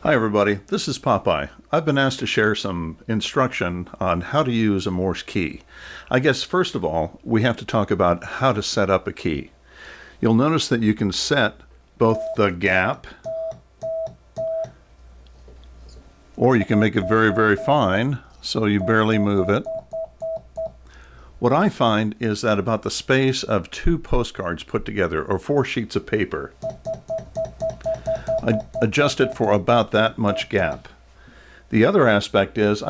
Hi everybody, this is Popeye. I've been asked to share some instruction on how to use a Morse key. I guess first of all, we have to talk about how to set up a key. You'll notice that you can set both the gap, or you can make it very, very fine, so you barely move it. What I find is that about the space of 2 postcards put together, or 4 sheets of paper, I adjust it for about that much gap. The other aspect is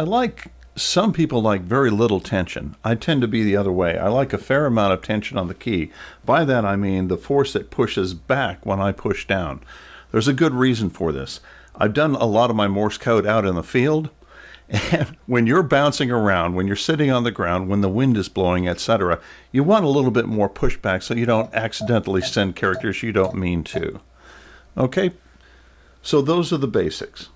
some people like very little tension. I tend to be the other way. I like a fair amount of tension on the key. By that I mean the force that pushes back when I push down. There's a good reason for this. I've done a lot of my Morse code out in the field, and when you're bouncing around, when you're sitting on the ground, when the wind is blowing, etc., you want a little bit more pushback so you don't accidentally send characters you don't mean to. Okay? So those are the basics.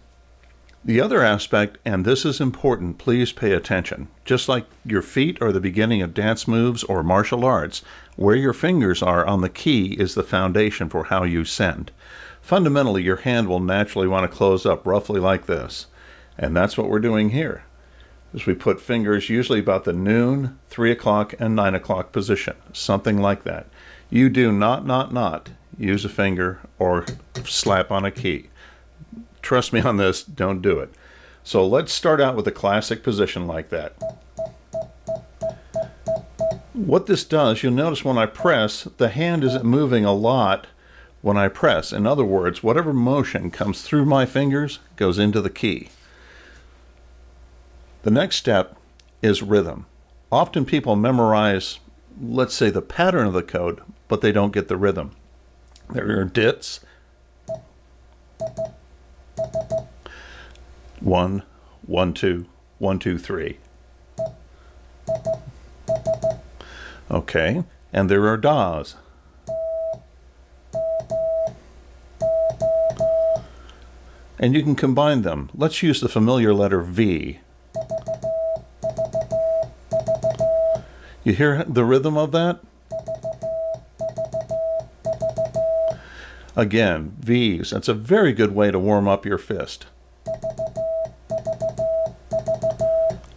The other aspect, and this is important, please pay attention. Just like your feet are the beginning of dance moves or martial arts, where your fingers are on the key is the foundation for how you send. Fundamentally, your hand will naturally want to close up roughly like this. And that's what we're doing here. As we put fingers usually about the noon, 3 o'clock, and 9 o'clock position, something like that. You do not use a finger or slap on a key. Trust me on this, don't do it. So let's start out with a classic position like that. What this does, you'll notice when I press, the hand isn't moving a lot when I press. In other words, whatever motion comes through my fingers goes into the key. The next step is rhythm. Often people memorize, let's say, the pattern of the code, but they don't get the rhythm. There are dits. 1, 1, 2, 1, 2, 3. Okay, and there are das. And you can combine them. Let's use the familiar letter V. You hear the rhythm of that? Again, V's. That's a very good way to warm up your fist.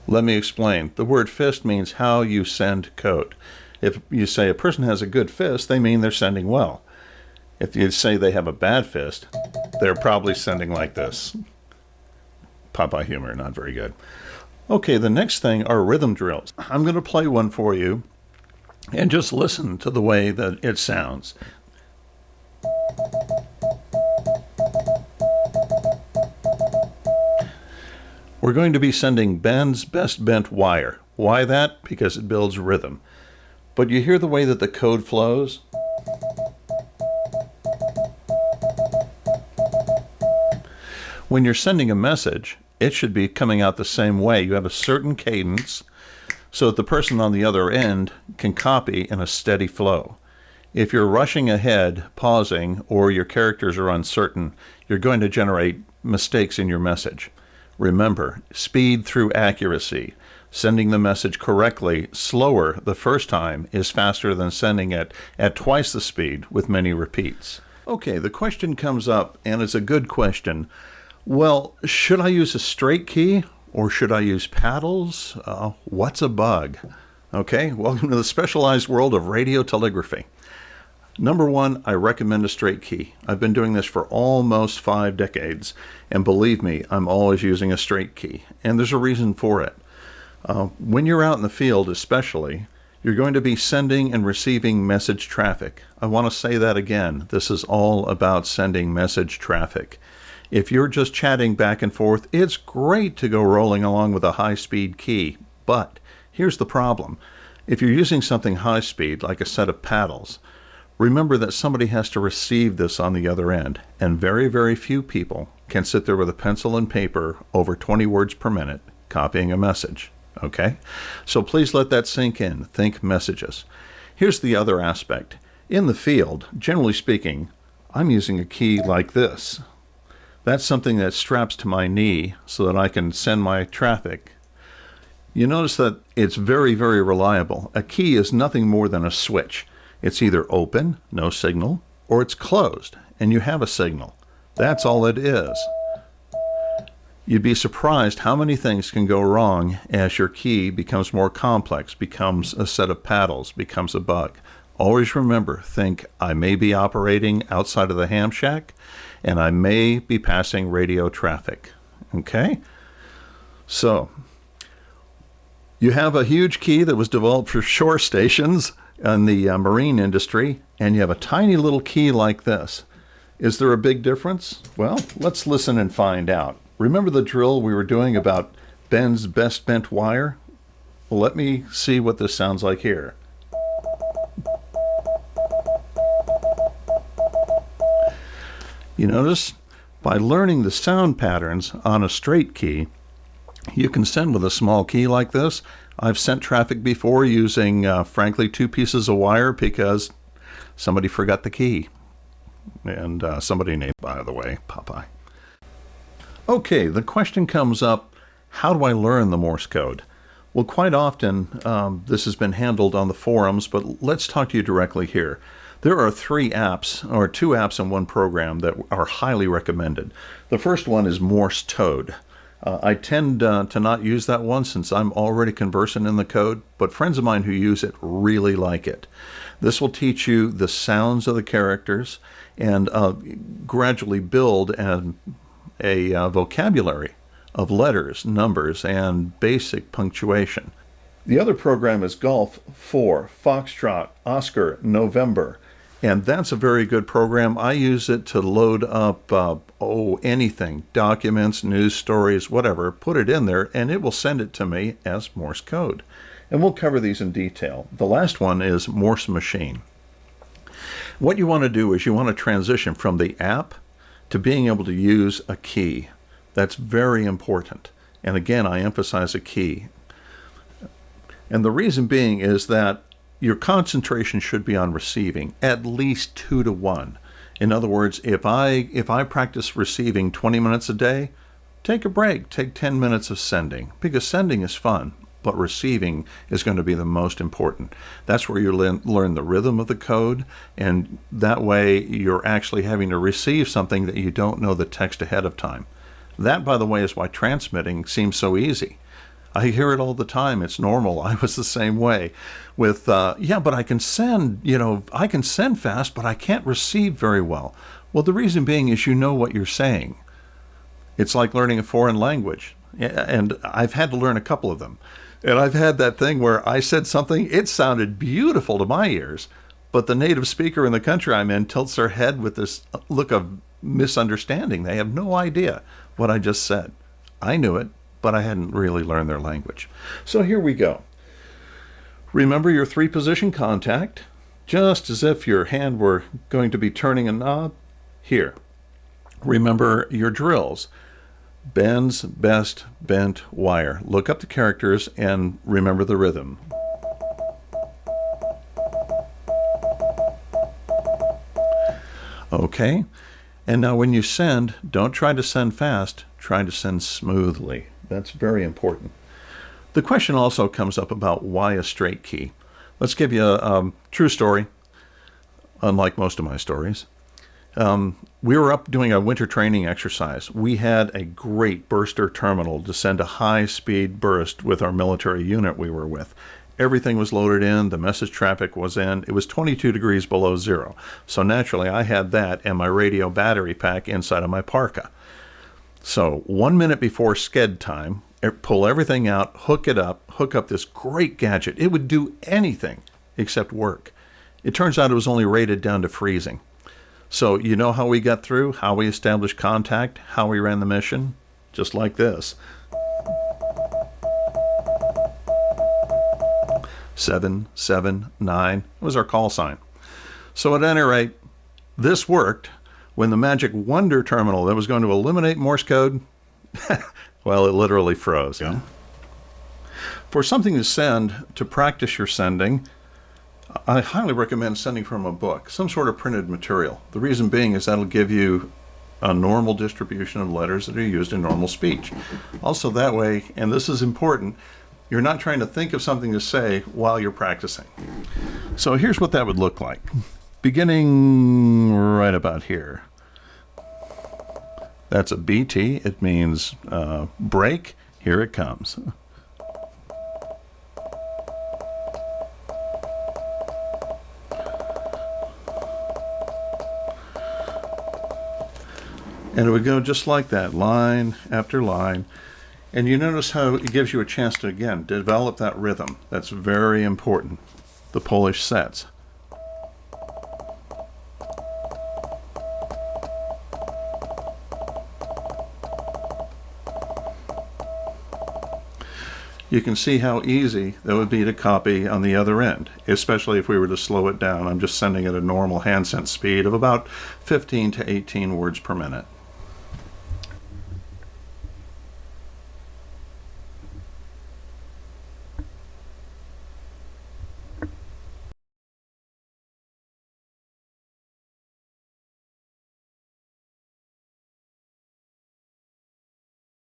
Let me explain. The word fist means how you send code. If you say a person has a good fist, they mean they're sending well. If you say they have a bad fist, they're probably sending like this. Popeye humor, not very good. Okay, the next thing are rhythm drills. I'm going to play one for you and just listen to the way that it sounds. We're going to be sending Ben's best bent wire. Why that? Because it builds rhythm. But you hear the way that the code flows? When you're sending a message, it should be coming out the same way. You have a certain cadence so that the person on the other end can copy in a steady flow. If you're rushing ahead, pausing, or your characters are uncertain, you're going to generate mistakes in your message. Remember, speed through accuracy. Sending the message correctly, slower the first time, is faster than sending it at twice the speed with many repeats. Okay, the question comes up, and it's a good question. Well, should I use a straight key or should I use paddles? What's a bug? Okay, welcome to the specialized world of radio telegraphy. Number 1, I recommend a straight key. I've been doing this for almost 5 decades, and believe me, I'm always using a straight key, and there's a reason for it. When you're out in the field especially, you're going to be sending and receiving message traffic. I want to say that again. This is all about sending message traffic. If you're just chatting back and forth, it's great to go rolling along with a high-speed key, but here's the problem. If you're using something high-speed, like a set of paddles, remember that somebody has to receive this on the other end, and very, very few people can sit there with a pencil and paper over 20 words per minute copying a message, okay? So please let that sink in. Think messages. Here's the other aspect. In the field, generally speaking, I'm using a key like this. That's something that straps to my knee so that I can send my traffic. You notice that it's very, very reliable. A key is nothing more than a switch. It's either open, no signal, or it's closed, and you have a signal. That's all it is. You'd be surprised how many things can go wrong as your key becomes more complex, becomes a set of paddles, becomes a bug. Always remember, think, I may be operating outside of the ham shack, and I may be passing radio traffic. Okay? So, you have a huge key that was developed for shore stations in the marine industry, and you have a tiny little key like this. Is there a big difference? Well, let's listen and find out. Remember the drill we were doing about Ben's best bent wire? Well, let me see what this sounds like here. You notice, by learning the sound patterns on a straight key, you can send with a small key like this. I've sent traffic before using, frankly, 2 pieces of wire because somebody forgot the key. And somebody named, by the way, Popeye. Okay, the question comes up, how do I learn the Morse code? Well, quite often this has been handled on the forums, but let's talk to you directly here. There are 3 apps, or 2 apps in one program that are highly recommended. The first one is Morse Code. I tend to not use that one since I'm already conversant in the code, but friends of mine who use it really like it. This will teach you the sounds of the characters and gradually build a vocabulary of letters, numbers, and basic punctuation. The other program is Golf 4, Foxtrot, Oscar, November. And that's a very good program. I use it to load up, anything, documents, news stories, whatever. Put it in there, and it will send it to me as Morse code. And we'll cover these in detail. The last one is Morse Machine. What you want to do is you want to transition from the app to being able to use a key. That's very important. And again, I emphasize a key. And the reason being is that your concentration should be on receiving, at least 2 to 1. In other words, if I practice receiving 20 minutes a day, take a break, take 10 minutes of sending, because sending is fun, but receiving is going to be the most important. That's where you learn the rhythm of the code, and that way you're actually having to receive something that you don't know the text ahead of time. That, by the way, is why transmitting seems so easy. I hear it all the time. It's normal. I was the same way with, but I can send, I can send fast, but I can't receive very well. Well, the reason being is you know what you're saying. It's like learning a foreign language. And I've had to learn a couple of them. And I've had that thing where I said something, it sounded beautiful to my ears, but the native speaker in the country I'm in tilts their head with this look of misunderstanding. They have no idea what I just said. I knew it, but I hadn't really learned their language. So here we go. Remember your 3-position contact, just as if your hand were going to be turning a knob. Here. Remember your drills. Ben's best bent wire. Look up the characters and remember the rhythm. Okay. And now when you send, don't try to send fast, try to send smoothly. That's very important. The question also comes up about why a straight key. Let's give you a true story, unlike most of my stories. We were up doing a winter training exercise. We had a great burster terminal to send a high-speed burst with our military unit we were with. Everything was loaded in, the message traffic was in. It was 22 degrees below zero. So naturally, I had that and my radio battery pack inside of my parka. So 1 minute before sked time, pull everything out, hook up this great gadget. It would do anything except work. It turns out it was only rated down to freezing. So you know how we got through, how we established contact, how we ran the mission? Just like this. 779 was our call sign. So at any rate, this worked when the magic wonder terminal that was going to eliminate Morse code, well, it literally froze. Yeah. For something to send, to practice your sending, I highly recommend sending from a book, some sort of printed material. The reason being is that'll give you a normal distribution of letters that are used in normal speech. Also that way, and this is important, you're not trying to think of something to say while you're practicing. So here's what that would look like. Beginning right about here. That's a BT. It means break. Here it comes. And it would go just like that, line after line. And you notice how it gives you a chance to, again, develop that rhythm. That's very important, the Polish sets. You can see how easy that would be to copy on the other end, especially if we were to slow it down. I'm just sending at a normal hand sent speed of about 15 to 18 words per minute.